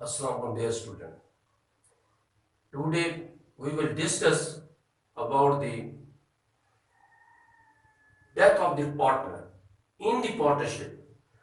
Assalamualaikum dear student. Today we will discuss about the death of the partner in the partnership.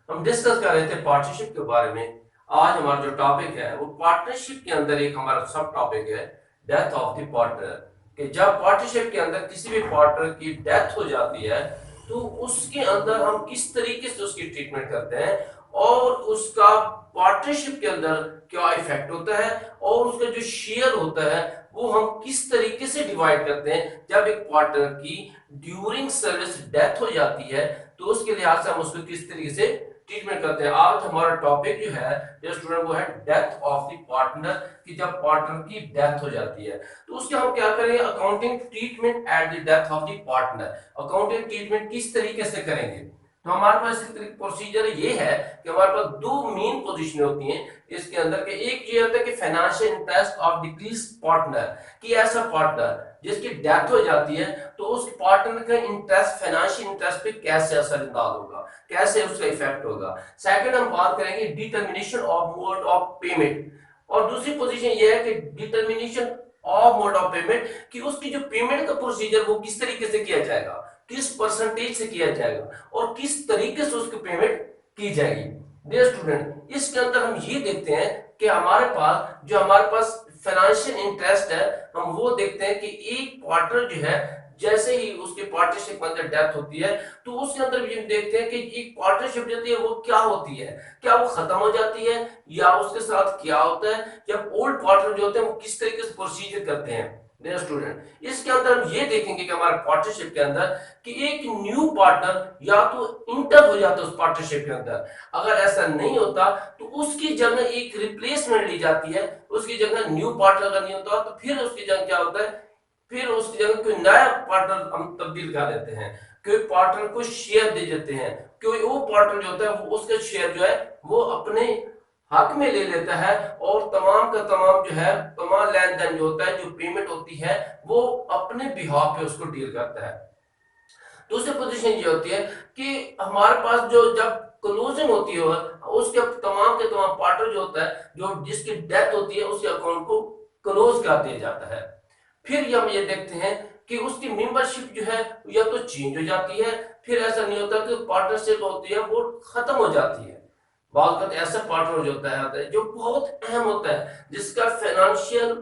हम discuss कर रहे थे partnership के बारे में। आज हमारा जो टॉपिक है वो पार्टनरशिप के अंदर एक हमारा सब टॉपिक है डेथ ऑफ द पार्टनर। कि जब पार्टनरशिप के अंदर किसी भी पार्टनर की डेथ हो जाती है तो उसके अंदर हम किस तरीके से उसकी ट्रीटमेंट करते हैं और उसका पार्टनरशिप के अंदर क्या इफेक्ट होता है और उसका जो शेयर होता है वो हम किस तरीके से डिवाइड करते हैं। जब एक पार्टनर की ड्यूरिंग सर्विस डेथ हो जाती है तो उसके लिहाज से हम उसको किस तरीके से ट्रीटमेंट करते हैं। आज हमारा टॉपिक जो है जो स्टूडेंट वो है डेथ ऑफ द पार्टनर, कि जब पार्टनर की डेथ हो जाती है तो उसके हम क्या करेंगे, accounting treatment at the death of the partner. Accounting treatment किस तरीके से करेंगे, तो हमारे पास प्रोसीजर ये है कि हमारे पास दो मेन पोजीशन होती हैं इसके अंदर के। एक ये होता है कि financial interest of decrease partner, कि ऐसा पार्टनर जिसकी डेथ हो जाती है तो उस पार्टनर का इंटरेस्ट फाइनेंशियल इंटरेस्ट पे कैसे असरअंदाज होगा, कैसे उसका इफेक्ट होगा। सेकंड हम बात करेंगे determination of mode of payment, और दूसरी पोजीशन ये है कि determination of mode of payment, कि उसकी जो पेमेंट का प्रोसीजर वो किस तरीके से किया जाएगा, किस परसेंटेज से किया जाएगा और किस तरीके से उसकी पेमेंट की जाएगी। डियर स्टूडेंट, इसके अंदर हम ये देखते हैं कि हमारे पास फाइनेंशियल इंटरेस्ट है, हम वो देखते हैं कि एक पार्टनर जो है जैसे ही उसके पार्टनरशिप के अंदर डेथ होती है तो उसके अंदर भी हम देखते हैं कि एक पार्टनरशिप जो होती है वो क्या होती है, क्या वो खत्म हो जाती है या उसके साथ क्या होता है। जब ओल्ड पार्टनर जो होते हैं वो किस तरीके से प्रोसीजर करते हैं। डियर स्टूडेंट, इसके अंदर हम ये देखेंगे कि हमारे पार्टनरशिप के अंदर कि एक न्यू पार्टनर या तो इंटर हो जाता है उस पार्टनरशिप के अंदर, अगर ऐसा नहीं होता तो उसकी जगह एक रिप्लेसमेंट ली जाती है, उसकी जगह न्यू पार्टनर अगर नहीं होता तो फिर उसकी जगह क्या होता है, फिर उसकी जगह कोई नया पार्टनर हम तब्दील कर देते हैं, कोई पार्टनर को शेयर दे देते हैं, कोई वो पार्टनर जो होता है वो उसका शेयर जो है वो अपने हक में ले लेता है और तमाम का तमाम जो है तमाम लेन देन जो होता है जो पेमेंट होती है वो अपने बिहाफ पे उसको डील करता है। दूसरी पोजीशन ये होती है कि हमारे पास जो जब क्लोजिंग होती है उसके तमाम के तमाम पार्टनर जो होता है जो जिसकी डेथ होती है उसके अकाउंट को क्लोज कर दिया जाता है। फिर हम ये देखते हैं कि उसकी मेंबरशिप जो है या तो चेंज हो जाती है, फिर ऐसा नहीं होता कि पार्टनरशिप होती है वो खत्म हो जाती है। बात ऐसा पार्टनर जो होता है जो बहुत अहम होता है, जिसका फाइनेंशियल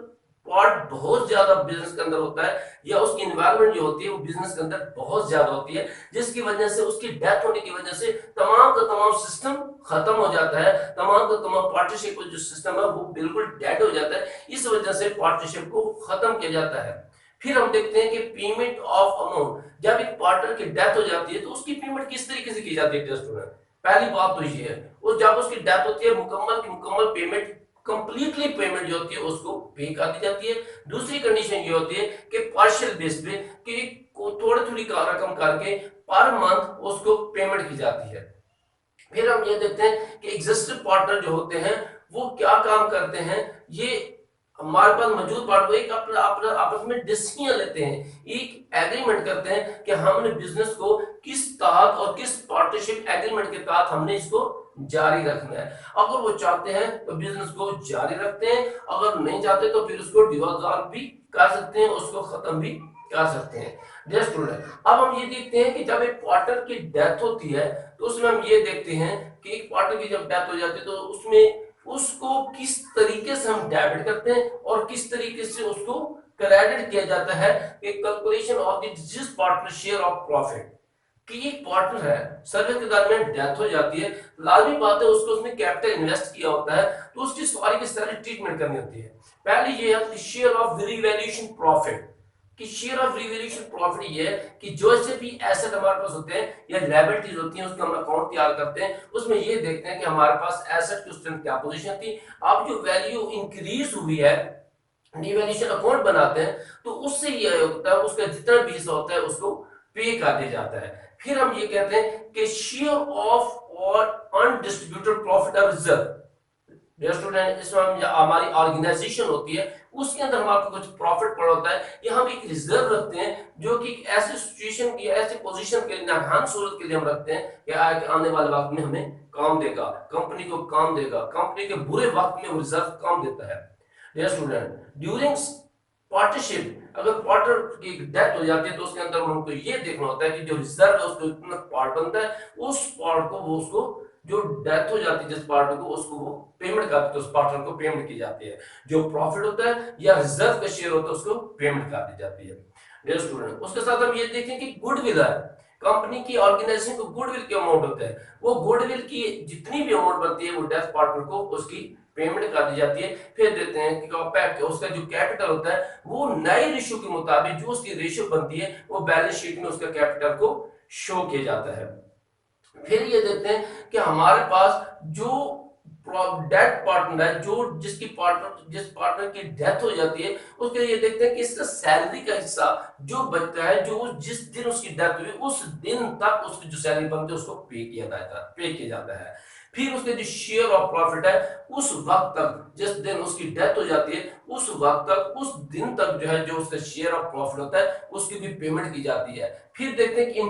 पार्ट बहुत ज्यादा बिजनेस के अंदर होता है या उसकी इन्वायरमेंट जो होती है वो बिजनेस के अंदर बहुत ज्यादा होती है, जिसकी वजह से उसकी डेथ होने की वजह से तमाम का तमाम सिस्टम खत्म हो जाता है, तमाम का तमाम पार्टनरशिप जो सिस्टम है वो बिल्कुल डेड हो जाता है। इस वजह से पार्टनरशिप को खत्म किया जाता है। फिर हम देखते हैं कि पेमेंट ऑफ अमाउंट, जब एक पार्टनर की डेथ हो जाती है तो उसकी पेमेंट किस तरीके से की जाती है स्टूडेंट। पहली बात तो ये है, और जब उसकी डेथ होती है मुकम्मल की मुकम्मल पेमेंट, कंप्लीटली पेमेंट जो होती है उसको पे कर दी जाती है। दूसरी कंडीशन ये होती है कि पार्शियल बेस पे कि थोड़ी थोड़ी रकम करके पर मंथ उसको पेमेंट की जाती है। फिर हम ये देखते हैं कि एग्जिस्टिंग पार्टनर जो होते हैं वो क्या काम करते हैं, ये हमारे पास मौजूद पार्टनर एक अपना अपना आपस में डिसीजन लेते हैं, एक एग्रीमेंट करते हैं कि हमने बिजनेस को किस तहत और किस पार्टनरशिप एग्रीमेंट के तहत हमने इसको जारी रखना है। अगर वो चाहते हैं तो बिजनेस को जारी रखते हैं, अगर नहीं चाहते तो फिर उसको डिवॉल्व भी कर सकते हैं, उसको खत्म भी कर सकते हैं। डियर स्टूडेंट, अब हम ये देखते हैं कि जब एक पार्टनर की डेथ होती है तो उसमें हम ये देखते हैं कि एक पार्टनर की जब डेथ हो जाती है तो उसमें उसको किस तरीके से हम डेबिट करते हैं और किस तरीके से उसको क्रेडिट किया जाता है। एक calculation of the disease partner share of profit, कि एक पार्टनर है सर्विस के दरमियान डेथ हो जाती है, लाजमी बात है उसको उसने कैपिटल इन्वेस्ट किया होता है तो उसकी सारी की सारी ट्रीटमेंट करनी होती है। पहले ये है शेयर ऑफ रिवैल्यूएशन प्रॉफिट, कि शेयर ऑफ रिवैल्यूएशन प्रॉफिट ये है कि जो से भी एसेट हमारे पास होते हैं या लायबिलिटीज होती हैं उसका हम अकाउंट तैयार करते हैं, उसमें ये देखते हैं कि हमारे पास एसेट की उस टाइम क्या पोजीशन थी, अब जो वैल्यू इंक्रीज हुई है डिवैल्यूएशन अकाउंट बनाते हैं तो उससे ये होता है उसका जितना भी हिस्सा होता है उसको पे कर दिया जाता है। फिर हम ये कहते हैं कि शेयर ऑफ और अनडिस्ट्रीब्यूटेड प्रॉफिट और रिजर्व, डियर स्टूडेंट, इसमें हमारी ऑर्गेनाइजेशन होती है, उसके अंदर हमारा कुछ प्रॉफिट पड़ा होता है, या हम एक रिजर्व रखते हैं जो कि ऐसी सिचुएशन की, ऐसी पोजीशन के लिए, नाकाम सूरत के लिए हम रखते हैं कि आने वाले वक्त में हमें काम देगा, कंपनी को काम देगा, कंपनी के बुरे वक्त में वो रिजर्व काम देता है। डियर स्टूडेंट, ड्यूरिंग पार्टनरशिप, अगर पार्टनर की डेथ हो जाती है तो उसके अंदर हमको ये देखना होता है कि जो रिजर्व है उसको इतना पार्ट बनता है, उस पार्ट को वो उसको जो डेथ हो जाती है जिस पार्टनर को, उसको वो पेमेंट करते हैं, उस पार्टनर को पेमेंट की जाती है। जो प्रॉफिट होता है या रिजर्व का शेयर होता है उसको पेमेंट कर दी जाती है। डियर स्टूडेंट, उसके साथ हम ये देखें कि गुडविल है, कंपनी की ऑर्गेनाइजेशन को गुडविल के अमाउंट होता है, वो गुडविल की जितनी भी अमाउंट बनती है वो डेथ पार्टनर को उसकी पेमेंट कर दी जाती है। फिर देते हैं कि उसका जो कैपिटल होता है वो नए रेशियो के मुताबिक जो उसकी रेशियो बनती है वो बैलेंस शीट में उसका कैपिटल को शो किया जाता है। फिर ये देखते हैं कि हमारे पास जो डेथ पार्टनर है, जो जिस पार्टनर की डेथ हो जाती है, उसके लिए ये देखते हैं कि इसका सैलरी का हिस्सा जो बचता है, जो जिस दिन उसकी डेथ हुई उस दिन तक उसकी जो सैलरी बनती है उसको पे किया जाता है। फिर उसके जो शेयर ऑफ प्रॉफिट है, उस वक्त तक जिस दिन उसकी डेथ हो जाती है उस वक्त तक, उस दिन तक जो है जो उसका शेयर ऑफ प्रॉफिट होता है उसकी भी पेमेंट की जाती है। फिर देखते हैं कि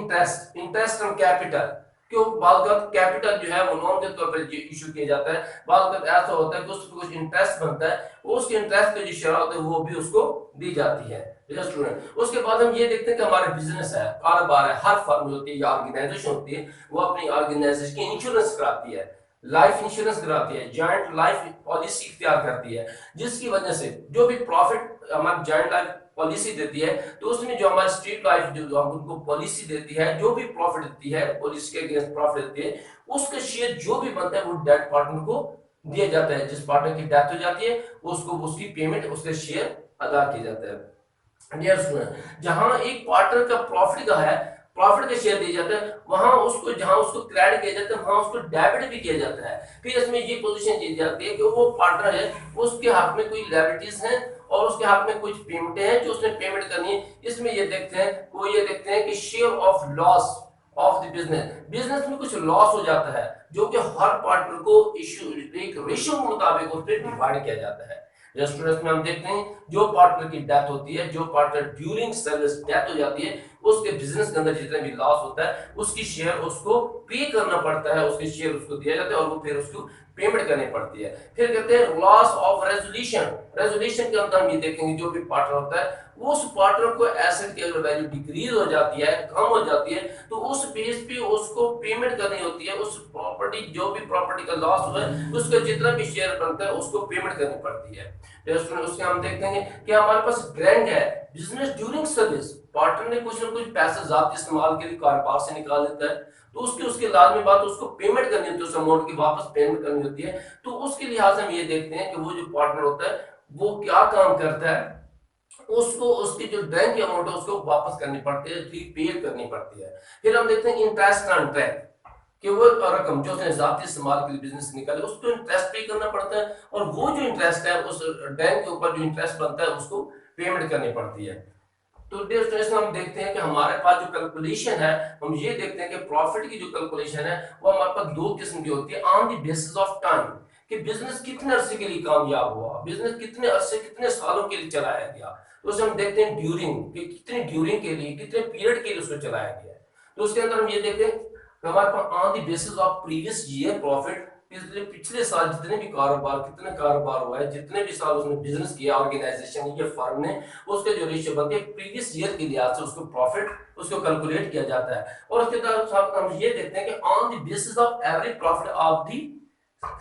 इंटरेस्ट ऑन कैपिटल, क्यों बालगत कैपिटल जो है वो लोन के तौर पर इशू किया जाता है, बालगत ऐसा होता है कि उस पर कुछ इंटरेस्ट बनता है, उसके इंटरेस्ट की जो शरह होती है वो भी उसको दी जाती है। स्टूडेंट, उसके बाद हम ये देखते हैं कि हमारे बिजनेस है, कारोबार है, हर फर्म होती है या ऑर्गेनाइजेशन होती है वो अपनी ऑर्गेनाइजेशन की इंश्योरेंस कराती है, लाइफ इंश्योरेंस कराती है, जॉइंट लाइफ पॉलिसी इख्तियार करती है, जिसकी वजह से जो भी प्रॉफिट हमारी जॉइंट लाइफ पॉलिसी देती है तो उसमें जो हमारी स्ट्रीट लाइफ जो हम उनको पॉलिसी देती है, जो भी प्रॉफिट देती है, पॉलिसी के अगेंस्ट प्रॉफिट देती है, उसका शेयर जो भी बनता है वो डेथ पार्टनर को दिया जाता है। जिस पार्टनर की डेथ हो जाती है उसको उसकी पेमेंट, उसका शेयर अदा किया जाता है। डियर स्टूडेंट, जहां एक पार्टनर का प्रॉफिट का है, प्रॉफिट का शेयर दिया जाता है, वहां उसको जहां उसको क्रेडिट किया जाता है वहां उसको डेबिट भी किया जाता है। फिर इसमें ये पोजीशन दी जाती है कि वो पार्टनर है उसके हाथ में कोई लायबिलिटीज हैं और उसके हाथ में कुछ पेमेंटें हैं जो उसने पेमेंट करनी है। इसमें ये देखते हैं कि share of loss of the business में कुछ लॉस हो जाता है जो कि हर पार्टनर को इशू एक रेशियो के मुताबिक उस पर डिवाइड किया जाता है। रेस्टोरेंट में हम देखते हैं जो पार्टनर की डेथ होती है, जो पार्टनर ड्यूरिंग सर्विस डेथ हो जाती है, उसके बिजनेस के अंदर जितना भी लॉस होता है उसकी शेयर उसको पे करना पड़ता है, उसके शेयर उसको दिया जाता है और वो फिर उसको पेमेंट करनी पड़ती है। फिर कहते हैं लॉस ऑफ रेजोल्यूशन के अंदर हम ये देखेंगे जो भी पार्टनर होता है उस पार्टनर को एसेट की अगर वैल्यू डिक्रीज हो जाती है, कम हो जाती है, तो उस बेस पे उसको पेमेंट करनी होती है, उस प्रॉपर्टी जो भी प्रॉपर्टी का लॉस हुआ है उसका जितना भी शेयर बनता है उसको पेमेंट करनी पड़ती है। उसके हम देखते हैं कि हमारे पास ग्रैंड है बिजनेस ड्यूरिंग सर्विस, पार्टनर ने कुछ ना कुछ पैसा जाती इस्तेमाल के लिए कारोबार से निकाल लेता है तो उसके लाजमी बात उसको पेमेंट करनी होती है, उस अमाउंट की वापस पेमेंट करनी होती है। तो उसके लिहाज हम ये देखते हैं कि वो जो पार्टनर होता है वो क्या काम करता है, उसको उसकी जो ड्रैंक की अमाउंट है उसको वापस करनी पड़ती है, पे करनी पड़ती है। फिर हम देखते हैं इंटरेस्ट ऑन ड्रैंक, कि वो रकम जो उसने जाती इस्तेमाल के लिए बिजनेस निकाले उसको इंटरेस्ट पे करना पड़ता है और वो जो इंटरेस्ट है उस बैंक के ऊपर जो इंटरेस्ट बनता है उसको पेमेंट करनी पड़ती है। तो हम देखते हैं कि हमारे पास जो कैलकुलेशन है, हम ये देखते हैं कि प्रॉफिट की जो कैलकुलेशन है वो हमारे पास दो किस्म की होती है, on the basis of time, कि बिजनेस कितने अरसे के लिए कामयाब हुआ, बिजनेस कितने अरसे कितने सालों के लिए चलाया गया। तो उसे हम देखते हैं ड्यूरिंग, कि कितने ड्यूरिंग के लिए, कितने पीरियड के लिए उसको चलाया गया। तो उसके अंदर हम ये देखते हैं हमारे pass on the basis of previous year profit, पिछले साल जितने भी कितने कारोबार हुआ है, जितने भी साल उसने बिजनेस किया ऑर्गेनाइजेशन या फर्म ने, उसके जो रेशियो बनती है प्रीवियस ईयर के लिहाज से उसको प्रॉफिट उसको कैलकुलेट किया जाता है। और उसके साथ हम ये देखते हैं कि on the basis of average profit of the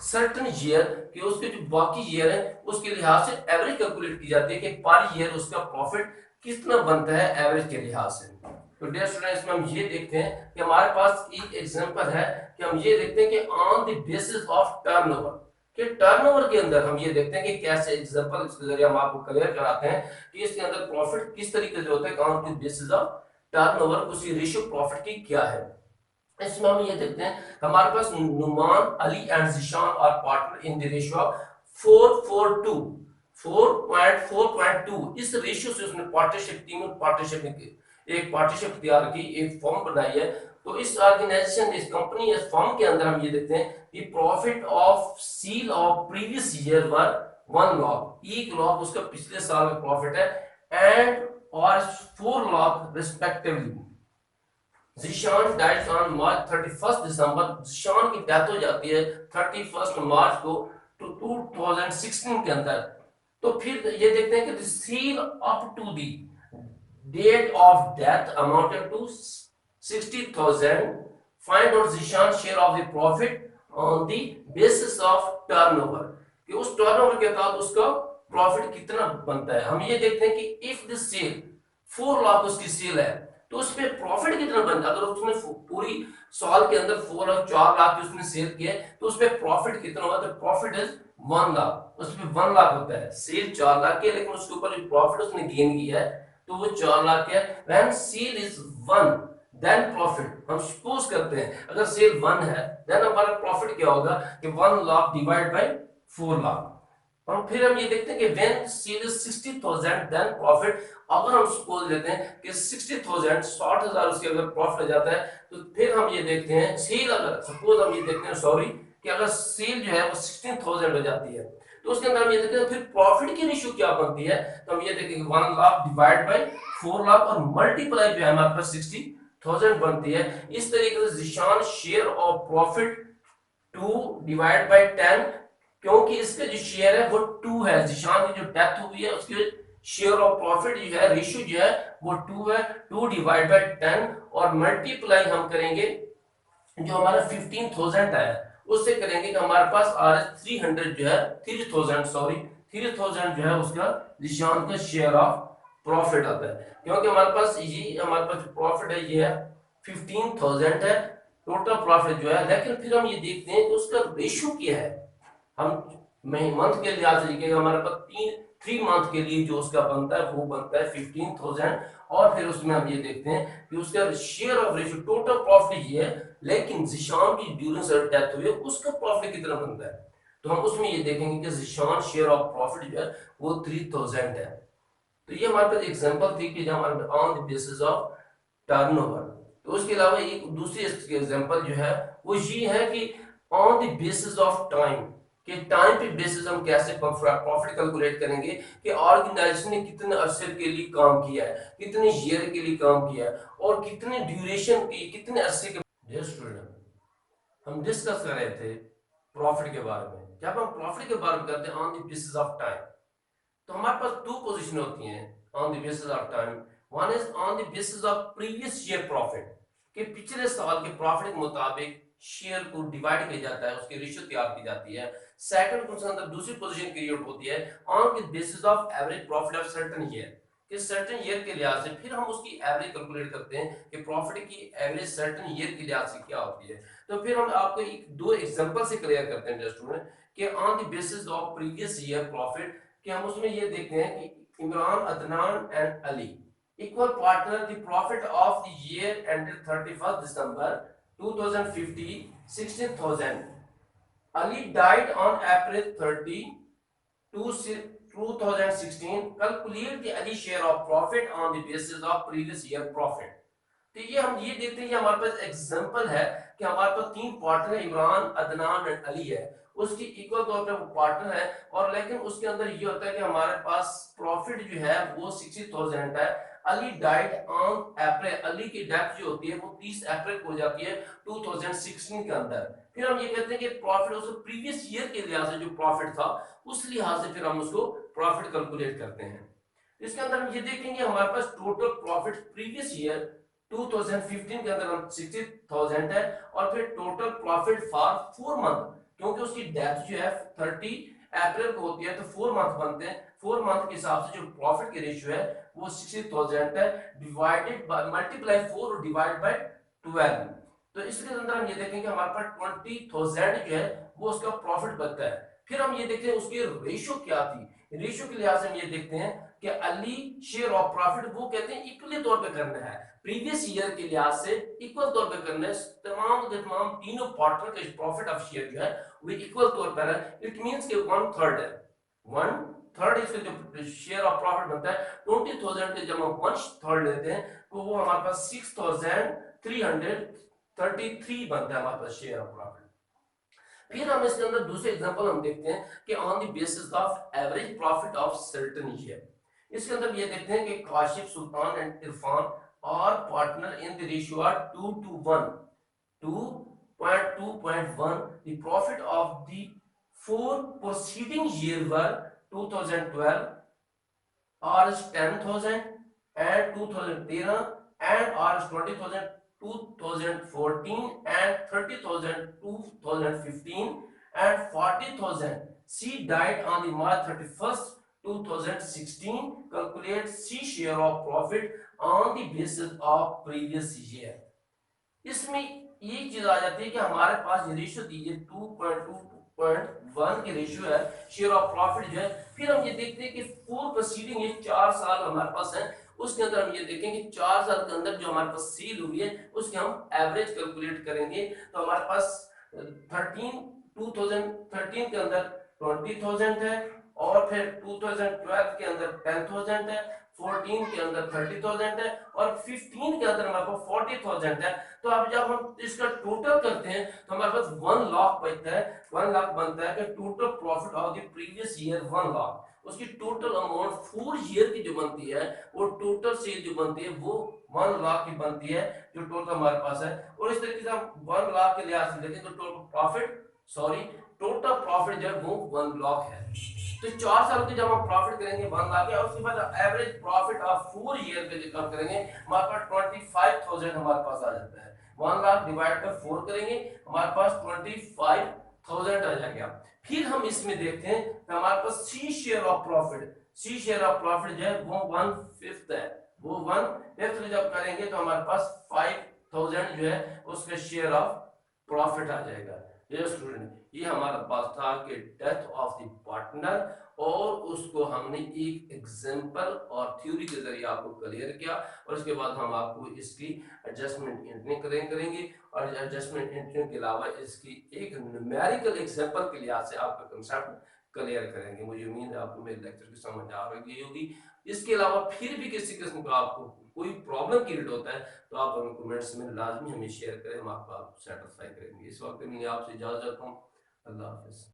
certain year, कि उसके जो बाकी ईयर है उसके लिहाज से एवरेज कैलकुलेट की जाती है कि पर ईयर उसका प्रॉफिट कितना बनता है एवरेज के लिहाज से। तो डियर स्टूडेंट्स में हम ये देखते हैं कि हमारे पास एक एग्जांपल है कि हम ये देखते हैं कि on the basis of turnover, कि टर्नओवर के अंदर हम ये देखते हैं कि कैसे एग्जांपल के जरिए हम आपको क्लियर कराते हैं कि इसके अंदर प्रॉफिट किस तरीके से होता है, on the basis of turnover उसकी रेशियो प्रॉफिट की क्या है। इसमें हम ये देखते हैं हमारे पास Numan Ali and Zeeshan are partner in the ratio of 442 4.4.2, इस रेशियो से उसने पार्टनरशिप टीम पार्टनरशिप एक पार्टनरशिप तैयार की, एक फॉर्म बनाई है तो इस ऑर्गेनाइजेशन, इस कंपनी, इस फर्म के अंदर हम ये देखते हैं कि profit of sale of previous year were 1 lakh, 1 lakh उसका पिछले साल का प्रॉफिट है, एंड और 4 lakh respectively. Zeeshan dies on March 31 December, Zeeshan की डेथ हो जाती है 31 मार्च को 2016 के अंदर। तो फिर ये देखते हैं कि sale up to the date of death amounted to 60,000, find out Zeeshan share of the profit on the basis of turnover, कि उस टर्नओवर के बाद उसका प्रॉफिट कितना बनता है। हम ये देखते हैं कि इफ द सेल 4 लाख उसकी सेल है तो उसमें प्रॉफिट कितना बनता है। अगर उसने पूरी साल के अंदर 4 लाख की उसने सेल किया तो उसमें प्रॉफिट कितना होगा, तो प्रॉफिट इज 1 लाख, उसमें 1 लाख होता है। सेल 4 लाख की है लेकिन उसके ऊपर प्रॉफिट उसने गेन किया है तो वो 4 लाख है। When sale is 1 then profit, हम सपोज करते हैं अगर सेल 1 है देन हमारा प्रॉफिट क्या होगा कि 1 लाख डिवाइड बाय 4 लाख। और फिर हम ये देखते हैं कि when sale is 60,000 then profit, अगर हम सपोज लेते हैं कि 60,000 60,000 उसके अगर प्रॉफिट हो जाता है तो फिर हम ये देखते हैं सेल, अगर सपोज हम ये देखते हैं सॉरी कि अगर सेल जो है वो 16,000 हो जाती है तो उसके अंदर हम ये देखते हैं फिर प्रॉफिट की रेशियो क्या बनती है। तो हम ये देखेंगे 1 लाख डिवाइड बाय 4 लाख और मल्टीप्लाई जो है हमारे पास 60,000 बनती है। इस तरीके से Zeeshan share of profit 2 divide by 10, क्योंकि इसका जो शेयर है वो 2 है, जिशान की जो डेथ हुई है उसके शेयर ऑफ प्रॉफिट जो है रेशियो जो है वो 2 है, 2 डिवाइड बाय 10 और मल्टीप्लाई हम करेंगे जो हमारा 15,000 है उससे करेंगे कि हमारे पास आर 300 जो है 3,000 सॉरी 3,000 जो है उसका जिशान का शेयर ऑफ प्रॉफिट आता है, क्योंकि हमारे पास ये हमारे पास प्रॉफिट है ये है 15,000 है टोटल प्रॉफिट जो है। लेकिन फिर हम ये देखते हैं कि उसका रेशियो क्या है। हम मंथ के लिहाज से लिखेगा हमारे पास 3 मंथ के लिए जो उसका बनता है वो बनता है 15,000 और फिर उसमें हम ये देखते हैं कि उसका share of ratio total profit ये है लेकिन जिशान की ड्यूरिंग डेथ हुई है उसका प्रॉफिट कितना बनता है। तो हम उसमें ये देखेंगे कि जिशान शेयर ऑफ प्रॉफिट जो है वो 3,000 है। तो ये हमारे पास एग्जांपल थी कि जो हमारे on the basis of turnover. तो उसके अलावा एक दूसरी एग्जांपल जो है वो ये है कि on the basis of time, कि टाइम पे बेसिस हम कैसे प्रॉफिट कैलकुलेट करेंगे कि ऑर्गेनाइजेशन ने कितने अरसे के लिए काम किया है, कितने ईयर के लिए काम किया है और कितने ड्यूरेशन की, कितने अरसे के। डियर स्टूडेंट, हम डिस्कस कर रहे थे प्रॉफिट के बारे में। जब हम प्रॉफिट के बारे में करते हैं on the basis of time तो हमारे पास 2 पोजीशन होती हैं on the basis of time. One is on the basis of previous year profit, कि पिछले साल के प्रॉफिट के मुताबिक शेयर को डिवाइड किया जाता है, उसकी रेशियो तैयार की जाती है। सेकंड उसके अंदर दूसरी पोजीशन क्रिएट होती है on the basis of average profit of certain year, कि सर्टेन ईयर के लिहाज से फिर हम उसकी एवरेज कैलकुलेट करते हैं कि प्रॉफिट की एवरेज सर्टेन ईयर के लिहाज से क्या होती है। तो फिर हम आपको एक 2 एग्जांपल से क्लियर करते हैं स्टूडेंट कि on the basis of previous year profit, कि हम उसमें ये देखते हैं कि Imran, Adnan and Ali equal partner the profit of the year ended 31 December 2050 16,000। Ali died on April 30, 2016. Calculate the Ali share of profit on the basis of previous year profit. तो ये हम ये देखते हैं कि हमारे पास एग्जांपल है कि हमारे पास 3 पार्टनर इमरान, अदनान और अली है, उसकी इक्वल तौर पे वो पार्टनर है और लेकिन उसके अंदर ये होता है कि हमारे पास प्रॉफिट जो है वो 60,000 है। Ali died on April, Ali की डेथ जो होती है वो 30 अप्रैल को हो जाती है 2016 के अंदर। फिर हम ये कहते हैं कि प्रॉफिट उसको प्रीवियस ईयर के लिहाज से जो प्रॉफिट था उस लिहाज से फिर हम उसको प्रॉफिट कैलकुलेट करते हैं। इसके अंदर हम ये देखेंगे हमारे पास टोटल प्रॉफिट प्रीवियस ईयर 2015 के अंदर 60,000 है और फिर टोटल प्रॉफिट फॉर 4 मंथ, क्योंकि उसकी डेथ जो है 30 अप्रैल को होती है तो 4 मंथ बनते हैं। 4 मंथ के हिसाब से जो प्रॉफिट की रेशियो है वो 60,000 है डिवाइडेड बाय मल्टीप्लाई 4 और डिवाइड बाय 12। तो इसके अंदर हम ये देखेंगे हमारे पास 20,000 जो है वो उसका प्रॉफिट बनता है। फिर हम ये देखते हैं उसकी रेशियो क्या थी। रेशियो के लिहाज से हम ये देखते हैं कि अली शेयर ऑफ प्रॉफिट वो कहते हैं इक्वली तौर पे करना है, प्रीवियस ईयर के लिहाज से इक्वल तौर पे करना है। तमाम के तमाम तीनों पार्टनर का प्रॉफिट ऑफ शेयर जो है वो इक्वल तौर पर है। इट मींस कि 1/3 है, 1/3 इसका जो शेयर ऑफ प्रॉफिट बनता है 20,000 के जब हम 1/3 लेते हैं तो वो हमारे पास 6,300 33 बनता है हमारे पास शेयर ऑफ प्रॉफिट। फिर हम इसके अंदर दूसरे एग्जांपल हम देखते हैं कि on the basis of average profit of certain year, इसके अंदर ये देखते हैं कि Kashif Sultan and Irfan are partner in the ratio are 2 to 1, 2.2.1. The profit of the 4 preceding year were 2012 Rs 10,000 and 2013 and Rs 20,000 2014 and 30,000 2015 and 40,000. She died on the March 31st 2016. Calculate C share of profit on the basis of previous year. इसमें ये चीज आ जाती है कि हमारे पास ये ratio दीजिए 2.2.1 की रेशियो है शेयर ऑफ प्रॉफिट जो है। फिर हम ये देखते हैं कि 4 प्रीसीडिंग ये 4 साल हमारे पास है, उसके अंदर हम ये देखेंगे 4 साल के अंदर जो हमारे पास सेल हुई है उसके हम एवरेज कैलकुलेट करेंगे। तो हमारे पास 2013 के अंदर 20,000 है और फिर 2012 के अंदर 10,000 है, 14 के अंदर 30,000 है और 15 के अंदर हमारे पास 40,000 है। तो अब जब हम इसका टोटल करते हैं तो हमारे पास 1 लाख बचता है, 1 लाख बनता है कि total profit of the previous year 1 lakh, उसकी टोटल अमाउंट 4 ईयर की जो बनती है वो टोटल सेल जो बनती है वो 1 लाख की बनती है जो टोटल हमारे पास है। और इस तरीके से हम 1 लाख के लिहाज से देखें तो टोटल प्रॉफिट जो है वो 1 लाख है। तो 4 साल के जब हम प्रॉफिट करेंगे 1 लाख है और उसके बाद एवरेज प्रॉफिट ऑफ 4 ईयर के जब करेंगे हमारे पास 25,000 हमारे पास आ जाता है। 1 लाख डिवाइड कर 4 करेंगे हमारे पास 25,000 आ जाएगा। फिर हम इसमें देखते हैं कि हमारे पास सी शेयर ऑफ प्रॉफिट जो है वो 1/5 है, वो 1/5 जब करेंगे तो हमारे पास 5,000 जो है उसका शेयर ऑफ प्रॉफिट आ जाएगा। ये स्टूडेंट ये हमारा पास था कि डेथ ऑफ द पार्टनर, और उसको हमने एक एग्जांपल और थ्योरी के जरिए आपको क्लियर किया और उसके बाद हम आपको इसकी एडजस्टमेंट एंट्री करेंगे और एडजस्टमेंट एंट्री के अलावा इसकी एक न्यूमेरिकल एग्जांपल के लिहाज से आपका कंसेप्ट क्लियर करेंगे। मुझे उम्मीद है आपको मेरे लेक्चर की समझ आ रही होगी। इसके अलावा फिर भी किसी किस्म का आपको कोई प्रॉब्लम क्रिएट होता है तो आप हमें कमेंट्स में लाजमी हमें शेयर करें, हम आपको सेटिस्फाई करेंगे। इस वक्त के लिए आपसे इजाजत हूँ। अल्लाह हाफिज।